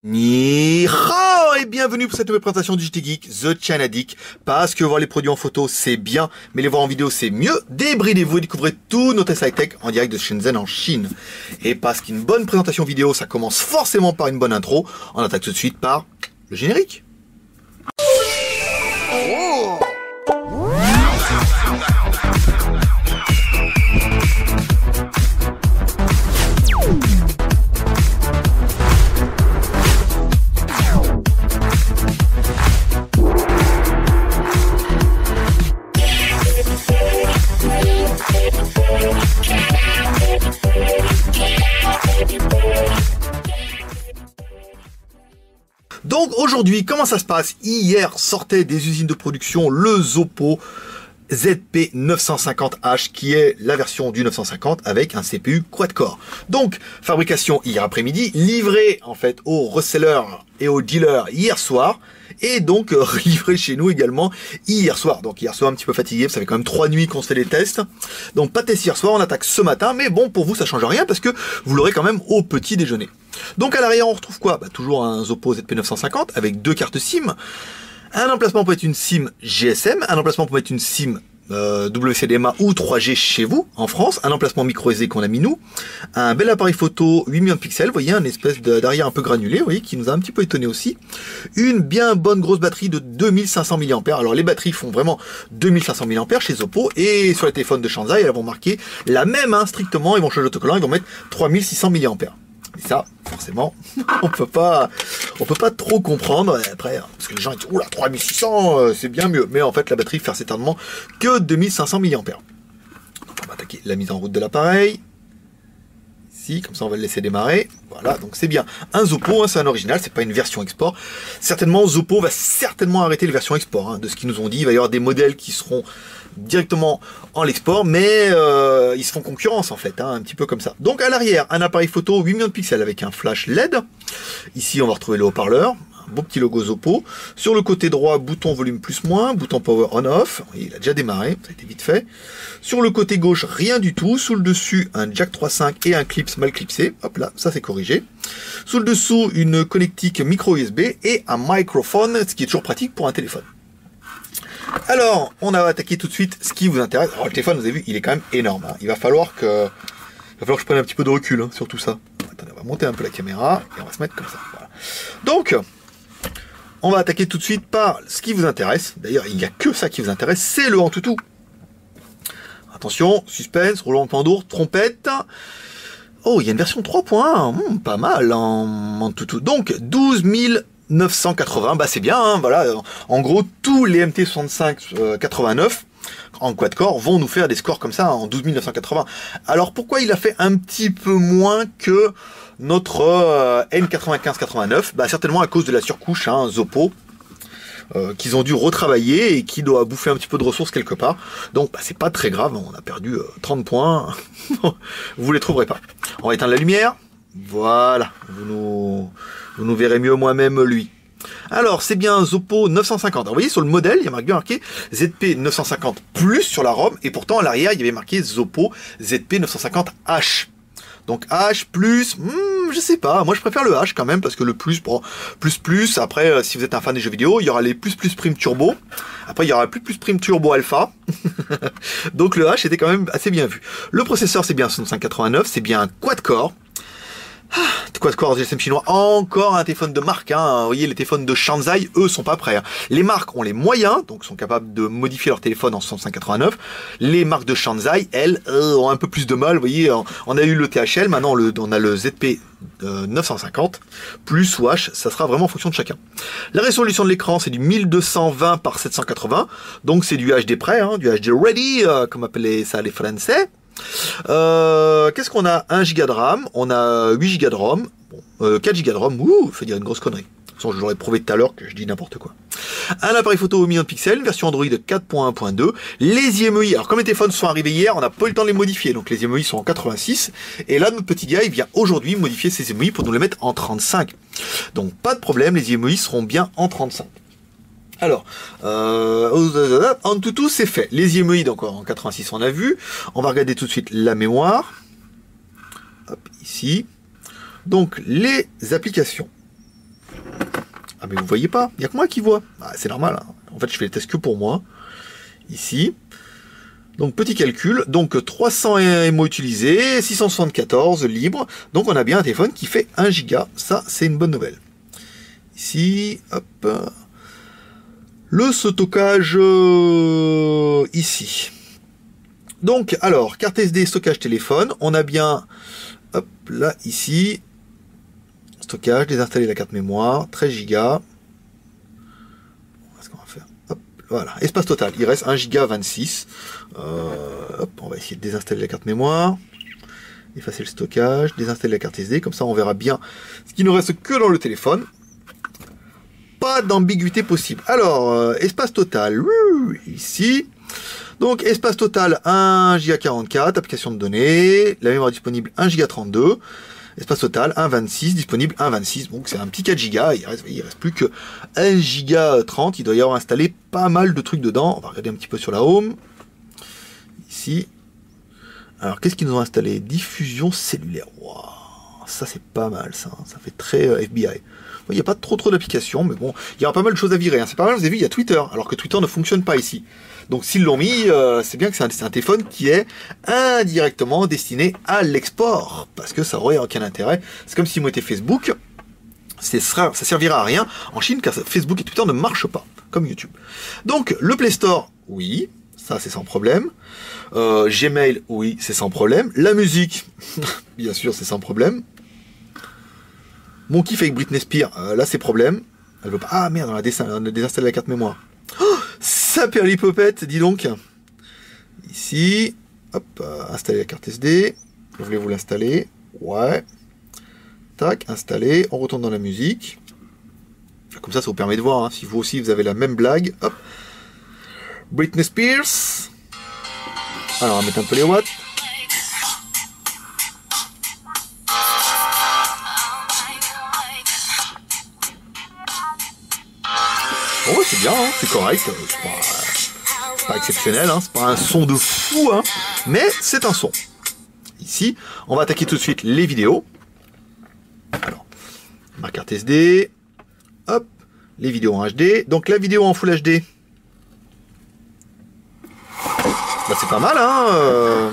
Ni hao et bienvenue pour cette nouvelle présentation du JT Geek, The China Geek. Parce que voir les produits en photo c'est bien, mais les voir en vidéo c'est mieux. Débridez-vous et découvrez tous nos tests high-tech en direct de Shenzhen en Chine. Et parce qu'une bonne présentation vidéo ça commence forcément par une bonne intro, on attaque tout de suite par le générique. Oh. Donc aujourd'hui, comment ça se passe? Hier sortait des usines de production le Zoppo ZP950H qui est la version du 950 avec un CPU quad-core. Donc fabrication hier après-midi, livré en fait aux resellers et aux dealers hier soir et donc livré chez nous également hier soir. Donc hier soir un petit peu fatigué, ça fait quand même 3 nuits qu'on se fait les tests. Donc pas de test hier soir, on attaque ce matin, mais bon pour vous ça change rien parce que vous l'aurez quand même au petit déjeuner. Donc à l'arrière on retrouve quoi? Toujours un Zoppo ZP950 avec 2 cartes SIM. Un emplacement pour mettre une SIM GSM, un emplacement pour mettre une SIM WCDMA ou 3G chez vous, en France, un emplacement micro SD qu'on a mis nous, un bel appareil photo 8 millions de pixels, vous voyez, un espèce d'arrière un peu granulé, vous voyez, qui nous a un petit peu étonné aussi, une bien bonne grosse batterie de 2500 mAh, alors les batteries font vraiment 2500 mAh chez Zoppo, et sur les téléphones de Shanzai, elles vont marquer la même, hein, strictement, ils vont changer l'autocollant, ils vont mettre 3600 mAh. Et ça, forcément, on peut pas trop comprendre. Après, parce que les gens disent, oula, 3600, c'est bien mieux. Mais en fait, la batterie fait certainement que 2500 mAh. Donc, on va attaquer la mise en route de l'appareil. Ici, comme ça, on va le laisser démarrer. Voilà, donc c'est bien. Un Zoppo, hein, c'est un original, c'est pas une version export. Certainement, Zoppo va certainement arrêter les versions export. Hein, de ce qu'ils nous ont dit, il va y avoir des modèles qui seront directement en l'export, mais ils se font concurrence en fait, hein, un petit peu comme ça. Donc à l'arrière, un appareil photo 8 millions de pixels avec un flash LED. Ici, on va retrouver le haut-parleur, un beau petit logo Zoppo. Sur le côté droit, bouton volume plus moins, bouton power on-off. Il a déjà démarré, ça a été vite fait. Sur le côté gauche, rien du tout. Sous le dessus, un jack 3.5 et un clips mal clipsé. Hop là, ça c'est corrigé. Sous le dessous, une connectique micro USB et un microphone, ce qui est toujours pratique pour un téléphone. Alors, on a attaqué tout de suite ce qui vous intéresse. Alors, le téléphone, vous avez vu, il est quand même énorme. Hein. Il va falloir que je prenne un petit peu de recul hein, sur tout ça. Attendez, on va monter un peu la caméra et on va se mettre comme ça. Voilà. Donc, on va attaquer tout de suite par ce qui vous intéresse. D'ailleurs, il n'y a que ça qui vous intéresse, c'est le Antutu. Attention, suspense, roulement de tambour, trompette. Oh, il y a une version 3.1, pas mal en Antutu. Donc, 12 980, bah c'est bien, hein, voilà. En gros, tous les MT65 89 en quad-core vont nous faire des scores comme ça en 12 980. Alors pourquoi il a fait un petit peu moins que notre N95-89? Bah certainement à cause de la surcouche, hein, Zoppo, qu'ils ont dû retravailler et qui doit bouffer un petit peu de ressources quelque part. Donc bah, c'est pas très grave, on a perdu 30 points, vous les trouverez pas. On va éteindre la lumière, voilà, vous nous verrez mieux moi-même lui. Alors c'est bien un Zoppo 950. Alors, vous voyez sur le modèle, il y a bien marqué ZP 950 Plus sur la ROM, et pourtant à l'arrière il y avait marqué Zoppo ZP 950H. Donc H plus, je sais pas, moi je préfère le H quand même, parce que le plus, bon, plus, après si vous êtes un fan des jeux vidéo, il y aura les plus prime turbo, après il y aura plus prime turbo alpha, donc le H était quand même assez bien vu. Le processeur c'est bien un 6589, c'est bien un quad-core, quad-core GSM chinois, encore un téléphone de marque, hein. Vous voyez les téléphones de Shanzai, eux sont pas prêts, hein. Les marques ont les moyens, donc sont capables de modifier leur téléphone en 6589, les marques de Shanzai, elles, ont un peu plus de mal, vous voyez, on a eu le THL, maintenant on a le ZP 950, plus ou H, ça sera vraiment en fonction de chacun. La résolution de l'écran c'est du 1220 par 780, donc c'est du HD prêt, hein, du HD ready, comme appelaient ça les Français. Qu'est-ce qu'on a? 1 Go de RAM, on a 8 Go de ROM, bon, 4 Go de ROM, faut dire une grosse connerie. Je l'aurais prouvé tout à l'heure que je dis n'importe quoi. Un appareil photo au million de pixels, une version Android 4.1.2, les IMEI, alors comme les téléphones sont arrivés hier, on n'a pas eu le temps de les modifier, donc les IMEI sont en 86, et là notre petit gars il vient aujourd'hui modifier ses IMEI pour nous les mettre en 35. Donc pas de problème, les IMEI seront bien en 35. Alors, Antutu c'est fait. Les IMEI, donc en 86 on a vu. On va regarder tout de suite la mémoire. Hop, ici. Donc les applications. Ah mais vous voyez pas, il n'y a que moi qui vois. Ah, c'est normal, hein. En fait je fais les tests que pour moi. Ici. Donc petit calcul, donc 300 MO utilisés, 674 libres. Donc on a bien un téléphone qui fait 1 giga. Ça c'est une bonne nouvelle. Ici, hop. Le stockage ici. Donc alors, carte SD, stockage téléphone. On a bien, hop, là, ici. Stockage, désinstaller la carte mémoire, 13 Go. Qu'est-ce qu'on va faire? Hop, voilà, espace total, il reste 1 Go 26. Hop, on va essayer de désinstaller la carte mémoire, effacer le stockage, désinstaller la carte SD, comme ça on verra bien ce qui ne reste que dans le téléphone. Pas d'ambiguïté possible. Alors, espace total, ici. Donc, espace total 1 Go 44, application de données, la mémoire disponible 1 Go 32. Espace total 1,26, disponible 1,26, donc c'est un petit 4 Go, il reste plus que 1 Go 30, il doit y avoir installé pas mal de trucs dedans. On va regarder un petit peu sur la home, ici. Alors qu'est-ce qu'ils nous ont installé? Diffusion cellulaire, wow, ça c'est pas mal ça, ça fait très FBI. Il n'y a pas trop d'applications, mais bon, il y aura pas mal de choses à virer, hein. C'est pas mal, vous avez vu, il y a Twitter, alors que Twitter ne fonctionne pas ici. Donc s'ils l'ont mis, c'est bien que c'est un téléphone qui est indirectement destiné à l'export, parce que ça aurait aucun intérêt. C'est comme s'ils mettaient Facebook, ça servira à rien en Chine, car Facebook et Twitter ne marchent pas, comme YouTube. Donc le Play Store, oui, ça c'est sans problème. Gmail, oui, c'est sans problème. La musique, bien sûr, c'est sans problème. Mon kiff avec Britney Spears, là c'est problème. Elle veut pas. Ah merde, on a désinstallé la carte mémoire. Oh, ça perlipopette, dis donc. Ici, hop, installer la carte SD. Voulez-vous l'installer? Ouais. Tac, installer. On retourne dans la musique. Comme ça vous permet de voir, hein, si vous aussi vous avez la même blague. Hop. Britney Spears. Alors, on va mettre un peu les watts. Bon, c'est bien, hein, c'est correct. C'est pas exceptionnel, hein, c'est pas un son de fou, hein, mais c'est un son. Ici, on va attaquer tout de suite les vidéos. Alors, ma carte SD. Hop, les vidéos en HD. Donc la vidéo en Full HD. Bah, c'est pas mal, hein.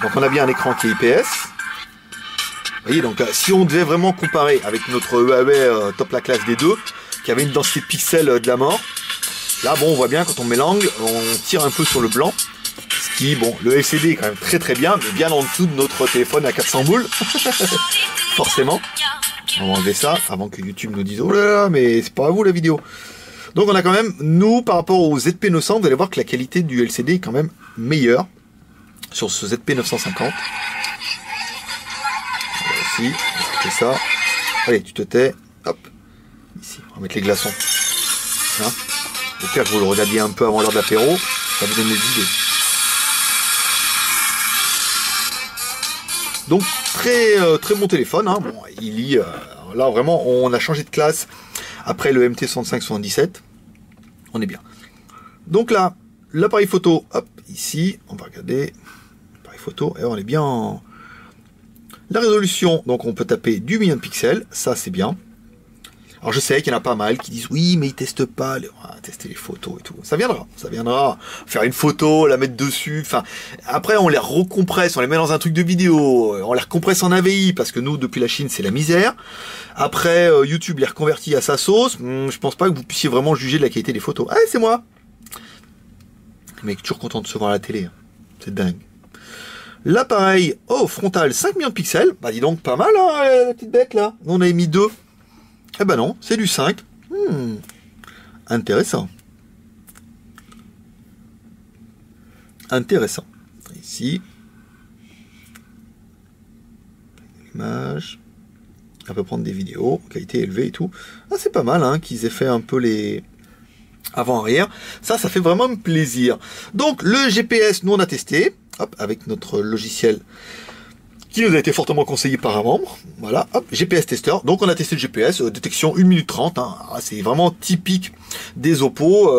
Donc on a bien un écran qui est IPS. Vous voyez, donc si on devait vraiment comparer avec notre Huawei top la classe D2, qui avait une densité de pixels de la mort, là bon on voit bien quand on met l'angle, on tire un peu sur le blanc, ce qui, bon, le LCD est quand même très bien, mais bien en dessous de notre téléphone à 400 boules, forcément. On va enlever ça avant que YouTube nous dise oh là là, mais c'est pas à vous la vidéo. Donc on a quand même, nous par rapport au ZP900, vous allez voir que la qualité du LCD est quand même meilleure sur ce ZP950. Ici, on fait ça. Allez, tu te tais. Hop. Ici, on va mettre les glaçons. Hein, au pire que vous le regardiez un peu avant l'heure de l'apéro, ça vous donne des idées. Donc, très bon téléphone. Hein. Bon, il lit. Là, vraiment, on a changé de classe après le MT6577. On est bien. Donc là, l'appareil photo, hop, ici, on va regarder. L'appareil photo, et on est bien en. La résolution, donc on peut taper du million de pixels, ça c'est bien. Alors je sais qu'il y en a pas mal qui disent oui mais ils testent pas, tester les photos et tout. Ça viendra. Faire une photo, la mettre dessus, enfin après on les recompresse, on les met dans un truc de vidéo, on les recompresse en AVI parce que nous depuis la Chine c'est la misère. Après YouTube les reconvertit à sa sauce, je pense pas que vous puissiez vraiment juger de la qualité des photos. Ah c'est moi. Le mec toujours content de se voir à la télé, hein. C'est dingue. L'appareil, oh, frontal, 5 millions de pixels. Bah, dis donc, pas mal, hein, la petite bête, là. Nous, on avait mis 2. Eh ben non, c'est du 5. Intéressant. Intéressant. Ici. L'image. On peut prendre des vidéos, qualité élevée et tout. Ah, c'est pas mal, hein, qu'ils aient fait un peu les avant-arrière. Ça fait vraiment plaisir. Donc, le GPS, nous, on a testé. Hop, avec notre logiciel qui nous a été fortement conseillé par un membre. Voilà, hop, GPS testeur. Donc on a testé le GPS, détection 1 minute 30. Hein. C'est vraiment typique des Oppo.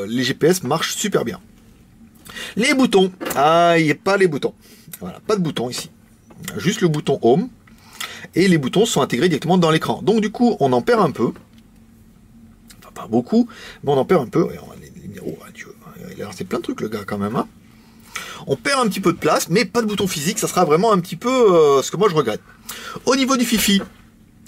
Les GPS marchent super bien. Les boutons. Ah, il n'y a pas les boutons. Voilà, pas de bouton ici. Juste le bouton Home. et les boutons sont intégrés directement dans l'écran. Donc du coup, on en perd un peu. Enfin, pas beaucoup, mais on en perd un peu. Oh, Dieu, il a lancé plein de trucs, le gars, quand même. Hein. On perd un petit peu de place, mais pas de bouton physique. Ça sera vraiment un petit peu ce que moi, je regrette. Au niveau du Fifi,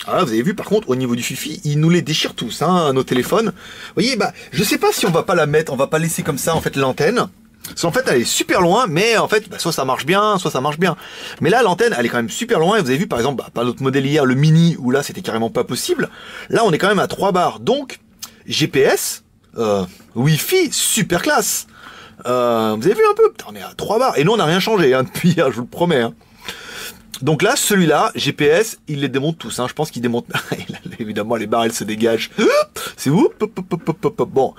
ah, vous avez vu, par contre, au niveau du Fifi, il nous les déchire tous, hein, nos téléphones. Vous voyez, bah, je sais pas si on va pas la mettre, on va pas laisser comme ça, en fait, l'antenne. Parce qu'en fait, elle est super loin, mais en fait, bah, soit ça marche bien, soit ça marche bien. Mais là, l'antenne, elle est quand même super loin. Et vous avez vu, par exemple, bah, par notre modèle hier, le Mini, où là, c'était carrément pas possible. Là, on est quand même à 3 bars. Donc, GPS, Wi-Fi, super classe. Vous avez vu un peu, putain, on est à 3 bars. Et nous, on n'a rien changé, hein, depuis hier, je vous le promets. Hein. Donc là, celui-là, GPS, il les démonte tous. Hein. Je pense qu'il démonte... Évidemment, les barres, elles se dégagent. C'est où? Bon,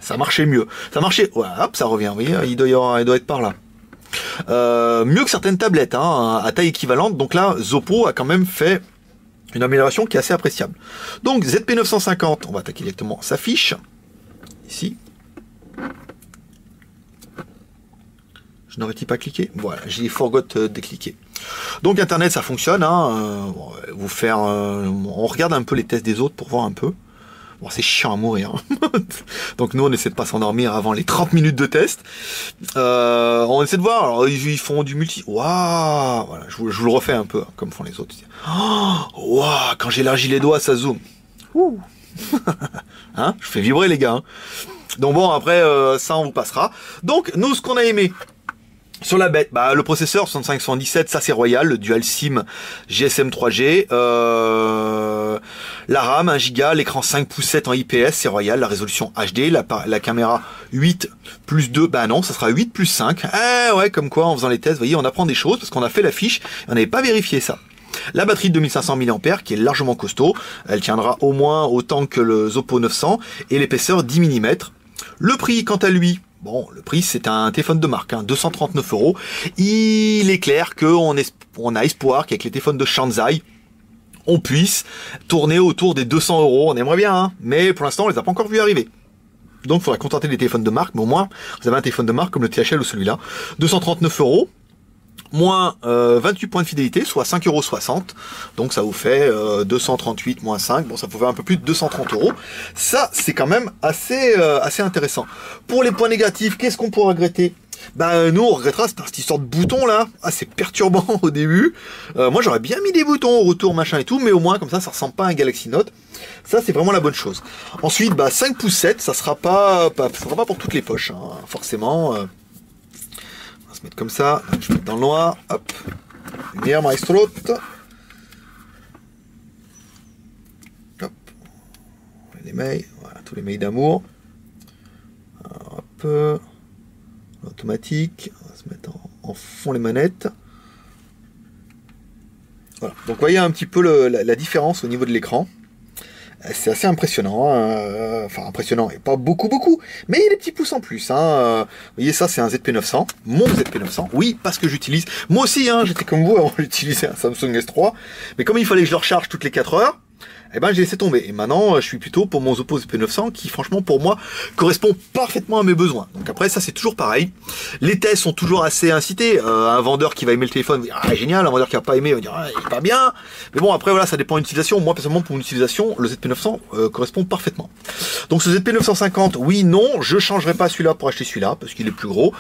ça marchait mieux. Ça marchait... Ouais, hop, ça revient. Vous voyez, il doit être par là. Mieux que certaines tablettes, hein, à taille équivalente. Donc là, Zoppo a quand même fait une amélioration qui est assez appréciable. Donc, ZP950, on va attaquer directement sa fiche. Ici. Je n'aurais-il pas cliqué? Voilà, j'ai forgot de cliquer. Donc Internet, ça fonctionne. Hein, on regarde un peu les tests des autres pour voir un peu. Bon, c'est chiant à mourir. Hein. Donc nous, on essaie de pas s'endormir avant les 30 minutes de test. On essaie de voir. Alors, ils font du multi. Waouh, voilà, je vous le refais un peu, hein, comme font les autres. Oh, waouh, quand j'élargis les doigts, ça zoome. Ouh. Hein, je fais vibrer les gars. Hein. Donc bon, après, ça, on vous passera. Donc, nous, ce qu'on a aimé... Sur la bête, bah, le processeur 6517, ça c'est royal, le dual SIM GSM 3G, la RAM 1 Go, l'écran 5 pouces 7 en IPS, c'est royal, la résolution HD, la caméra 8 plus 2, bah non, ça sera 8 plus 5, ouais, comme quoi en faisant les tests, vous voyez, on apprend des choses, parce qu'on a fait la fiche, on n'avait pas vérifié ça. La batterie de 2500 mAh qui est largement costaud, elle tiendra au moins autant que le Zoppo 900, et l'épaisseur 10 mm. Le prix, quant à lui, bon, le prix, c'est un téléphone de marque, hein, 239 €. Il est clair qu'on a espoir qu'avec les téléphones de Shanzai, on puisse tourner autour des 200 €. On aimerait bien, hein, mais pour l'instant, on les a pas encore vus arriver. Donc, il faudra contenter les téléphones de marque, mais au moins, vous avez un téléphone de marque comme le THL ou celui-là. 239 €. Moins 28 points de fidélité, soit 5,60 €. Donc ça vous fait 238 moins 5. Bon, ça vous fait un peu plus de 230 €. Ça, c'est quand même assez intéressant. Pour les points négatifs, qu'est-ce qu'on pourra regretter? Bah nous, on regrettera cette histoire de boutons là. Ah, c'est perturbant au début. Moi, j'aurais bien mis des boutons au retour, machin et tout, mais au moins, comme ça ressemble pas à un Galaxy Note. Ça, c'est vraiment la bonne chose. Ensuite, bah 5 pouces 7, ça sera pas pour toutes les poches, hein, forcément. Se mettre comme ça, je vais mettre dans le noir, hop, lumière maestro, hop, les mails, voilà, tous les mails d'amour, hop, automatique, on va se mettre en fond les manettes, voilà, donc vous voyez un petit peu la différence au niveau de l'écran. C'est assez impressionnant, hein. Enfin impressionnant, et pas beaucoup, mais il y a des petits pouces en plus. Hein. Vous voyez, ça c'est un ZP900, mon ZP900, oui, parce que j'utilise, moi aussi, hein, j'étais comme vous, avant j'utilisais un Samsung S3, mais comme il fallait que je le recharge toutes les 4 heures, eh ben j'ai laissé tomber. Et maintenant, je suis plutôt pour mon Zoppo ZP900 qui, franchement, pour moi, correspond parfaitement à mes besoins. Donc après, ça c'est toujours pareil. Les tests sont toujours assez incités. Un vendeur qui va aimer le téléphone va dire ah génial, un vendeur qui va pas aimer va dire ah, il est pas bien. Mais bon, après voilà, ça dépend de l'utilisation. Moi personnellement, pour mon utilisation, le ZP900 correspond parfaitement. Donc ce ZP950, oui, non, je changerai pas celui-là pour acheter celui-là parce qu'il est plus gros.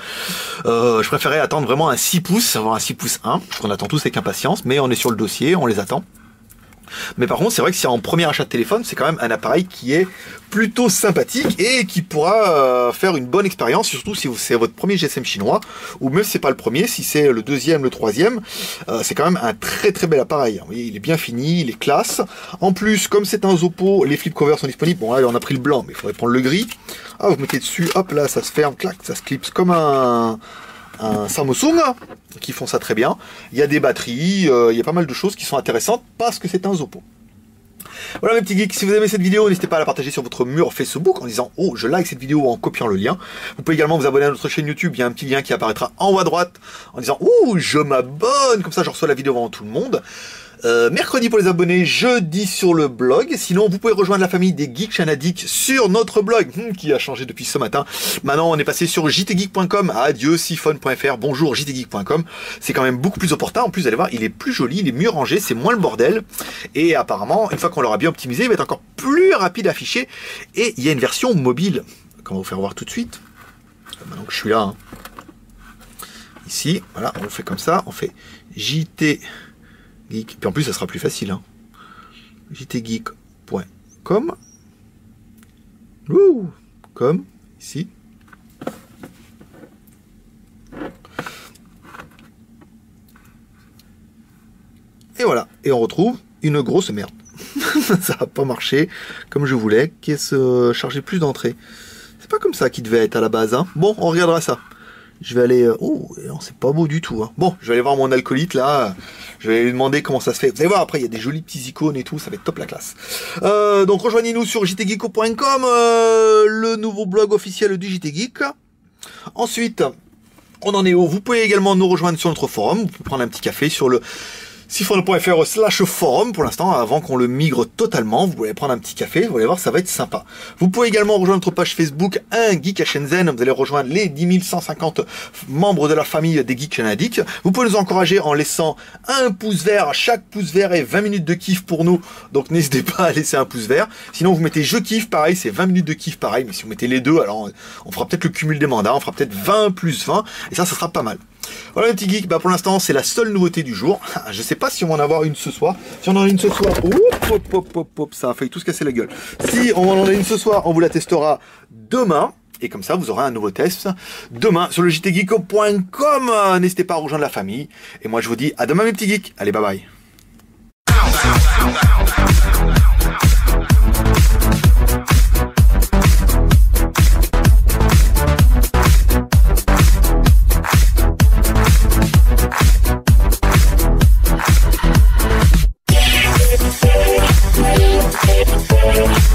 Je préférais attendre vraiment un 6 pouces, avoir un 6 pouces 1, parce qu'on attend tous avec impatience, mais on est sur le dossier, on les attend. Mais par contre, c'est vrai que si en premier achat de téléphone, c'est quand même un appareil qui est plutôt sympathique et qui pourra faire une bonne expérience, surtout si c'est votre premier GSM chinois, ou même si c'est pas le premier, si c'est le deuxième, le troisième, c'est quand même un très très bel appareil. Vous voyez, il est bien fini, il est classe. En plus, comme c'est un Zoppo, les flip covers sont disponibles. Bon là, on a pris le blanc, mais il faudrait prendre le gris. Ah, vous mettez dessus, hop là, ça se ferme, clac, ça se clipse comme un Samsung qui font ça très bien. Il y a des batteries, il y a pas mal de choses qui sont intéressantes parce que c'est un Zoppo. Voilà mes petits geeks, si vous aimez cette vidéo, n'hésitez pas à la partager sur votre mur Facebook en disant oh je like cette vidéo ou en copiant le lien. Vous pouvez également vous abonner à notre chaîne YouTube, il y a un petit lien qui apparaîtra en haut à droite en disant oh je m'abonne, comme ça je reçois la vidéo avant tout le monde. Mercredi pour les abonnés, jeudi sur le blog. Sinon, vous pouvez rejoindre la famille des Geeks Chanadiques sur notre blog, qui a changé depuis ce matin. Maintenant, on est passé sur jtgeek.com. Adieu, siphon.fr. Bonjour, jtgeek.com. C'est quand même beaucoup plus opportun. En plus, vous allez voir, il est plus joli, il est mieux rangé, c'est moins le bordel. Et apparemment, une fois qu'on l'aura bien optimisé, il va être encore plus rapide à afficher. Et il y a une version mobile qu'on va vous faire voir tout de suite. Maintenant que je suis là, hein. Ici, voilà, on le fait comme ça. On fait JT Geek, puis en plus ça sera plus facile, hein. jtgeek.com, comme ici, et voilà, et on retrouve une grosse merde. Ça n'a pas marché comme je voulais, qui se chargeait plus d'entrée. C'est pas comme ça qu'il devait être à la base, hein. Bon, on regardera ça. Je vais aller... Oh, non, c'est pas beau du tout, hein. Bon, je vais aller voir mon alcoolite, là. Je vais lui demander comment ça se fait. Vous allez voir, après, il y a des jolis petits icônes et tout. Ça va être top la classe. Donc, rejoignez-nous sur jtgeeko.com, le nouveau blog officiel du JT Geek. Ensuite, on en est où? Vous pouvez également nous rejoindre sur notre forum. Vous pouvez prendre un petit café sur le siphon.fr/forum pour l'instant, avant qu'on le migre totalement. Vous pouvez prendre un petit café, vous allez voir, ça va être sympa. Vous pouvez également rejoindre notre page Facebook, un geek à Shenzhen. Vous allez rejoindre les 10 150 membres de la famille des Geeks Chanadiques. Vous pouvez nous encourager en laissant un pouce vert. Chaque pouce vert est 20 minutes de kiff pour nous, donc n'hésitez pas à laisser un pouce vert. Sinon, vous mettez je kiffe, pareil, c'est 20 minutes de kiff, pareil. Mais si vous mettez les deux, alors on fera peut-être le cumul des mandats, on fera peut-être 20 plus 20, et ça sera pas mal. Voilà, les petits geeks, bah pour l'instant c'est la seule nouveauté du jour. Je sais pas si on va en avoir une ce soir. Si on en a une ce soir, ça a failli tout se casser la gueule. Si on en a une ce soir, on vous la testera demain. Et comme ça, vous aurez un nouveau test demain sur le jtgeeko.com. N'hésitez pas à rejoindre la famille. Et moi je vous dis à demain mes petits geeks. Allez, bye bye. Yeah.